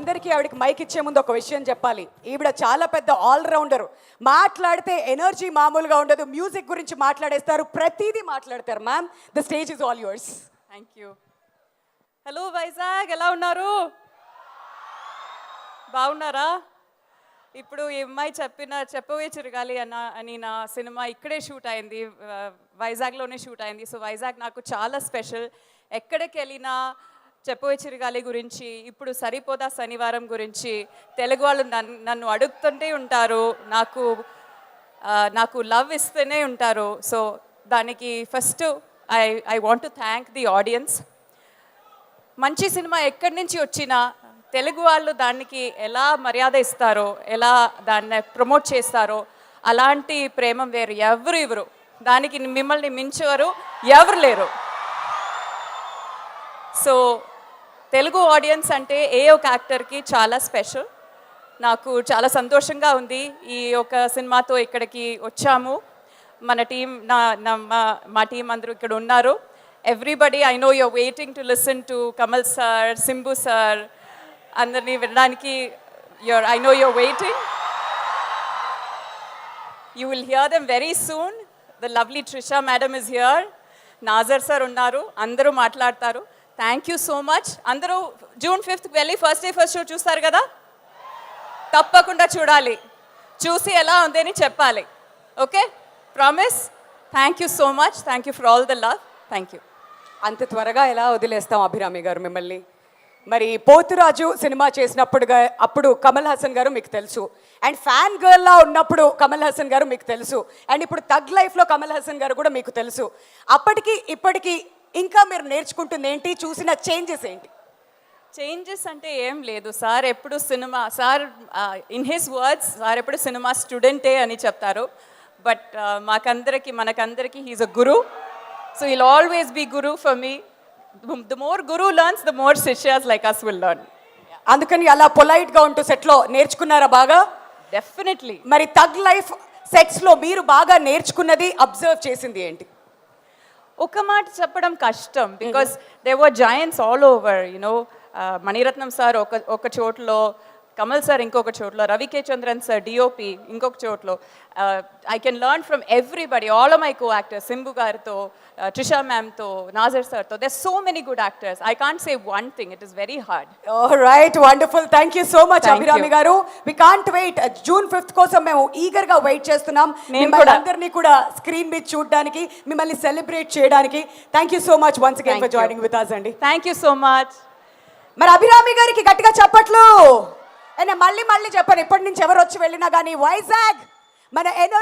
అందరికీ ఆవిడకి మైక్ ఇచ్చే ముందు ఒక విషయం చెప్పాలి. ఈవిడ చాలా పెద్ద ఆల్రౌండర్. మాట్లాడితే ఎనర్జీ మామూలుగా ఉండదు. మ్యూజిక్ గురించి మాట్లాడేస్తారు, ప్రతిదీ మాట్లాడతారు. Ma'am, the stage is all yours. Thank you. Hello Vizag, ఎలా ఉన్నారు? బాగున్నారా? ఇప్పుడు ఈ అమ్మాయి చెప్పవే చిరగాలి అని నా సినిమా ఇక్కడే షూట్ అయింది, వైజాగ్లోనే షూట్ అయింది. సో వైజాగ్ నాకు చాలా స్పెషల్. ఎక్కడికి వెళ్ళినా చెప్పవే చిరగాలి గురించి, ఇప్పుడు సరిపోదా శనివారం గురించి తెలుగు వాళ్ళు నన్ను అడుగుతుంటే ఉంటారు, నాకు లవ్ ఇస్తూనే ఉంటారు. సో దానికి first I want to thank the audience. మంచి సినిమా ఎక్కడి నుంచి వచ్చినా తెలుగు వాళ్ళు దానికి ఎలా మర్యాద ఇస్తారో, ఎలా దాన్ని ప్రమోట్ చేస్తారో, అలాంటి ప్రేమ వేరు ఎవరు దానికి మిమ్మల్ని మించేవారు ఎవరు లేరు. సో తెలుగు ఆడియన్స్ అంటే ఏ ఒక యాక్టర్కి చాలా స్పెషల్. నాకు చాలా సంతోషంగా ఉంది ఈ ఒక సినిమాతో ఇక్కడికి వచ్చాము. మన టీం మా టీం అందరూ ఇక్కడ ఉన్నారు. Everybody, I know you're waiting to listen to Kamal sir, Simbu sir, అందరినీ వినడానికి I know you're waiting. You will hear them very soon. The lovely Trisha madam is here, Nassar sir ఉన్నారు, అందరూ మాట్లాడతారు. Thank you so much. అందరూ June 5th వెళ్ళి first show చూస్తారు కదా, తప్పకుండా చూడాలి. చూసి ఎలా ఉంది అని చెప్పాలి. Okay, promise. Thank you so much. Thank you for all the love. Thank you. అంత త్వరగా ఎలా వదిలేస్తాం అభిరామి గారు మిమ్మల్ని? మరి పోతురాజు సినిమా అప్పుడు కమల్ హాసన్ గారు మీకు తెలుసు, అండ్ ఫ్యాన్ గర్ల్లా ఉన్నప్పుడు కమల్ హాసన్ గారు మీకు తెలుసు, అండ్ ఇప్పుడు థగ్ లైఫ్లో కమల్ హాసన్ గారు కూడా మీకు తెలుసు. అప్పటికి ఇప్పటికీ ఇంకా మీరు నేర్చుకుంటుంది ఏంటి? చూసిన చేంజెస్ ఏంటి? చేంజెస్ అంటే ఏం లేదు. సార్ ఎప్పుడు ఇన్ హిస్ వర్డ్స్ సార్ ఎప్పుడు సినిమా స్టూడెంటే అని చెప్తారు. బట్ మనకందరికి he's a guru. So he'll always be guru for me. The more guru learns, the more శిష్యాస్ like us will learn. అందుకని అలా పొలైట్గా ఉంటూ సెట్లో నేర్చుకున్నారా బాగా? డెఫినెట్లీ. మరి థగ్ లైఫ్ సెట్స్లో మీరు బాగా నేర్చుకున్నది, అబ్జర్వ్ చేసింది ఏంటి? ఒక మాట చెప్పడం కష్టం, because they were giants all over. Mani Ratnam sir ఒక చోట్లో, కమల్ సార్ ఇంకొక చోట్లో, Ravi K Chandran sir DOP ఇంకొక చోట్లో. I can learn from everybody, all of my co actors, Simbu గారితో, ట్రిషా మ్యామ్తో, నాజర్ సార్తో. There so many good actors. I can't say one thing. It is very hard. Right, wonderful. Thank you so much Abhirami garu. We can't wait. June 5th కోసం మేము ఈగర్గా wait చేస్తున్నాం, మిమ్మల్ని అందరినీ కూడా screen మీద చూడడానికి, మిమ్మల్ని సెలబ్రేట్ చేయడానికి. Thank you so much once again for joining with us అండి. Thank you so much. మరి అభిరామి గారికి గట్టిగా చప్పట్లు. నేను మళ్ళీ చెప్పాను, ఇప్పటి నుంచి ఎవరు వచ్చి వెళ్ళినా కానీ వైజాగ్ మన ఎనర్జీ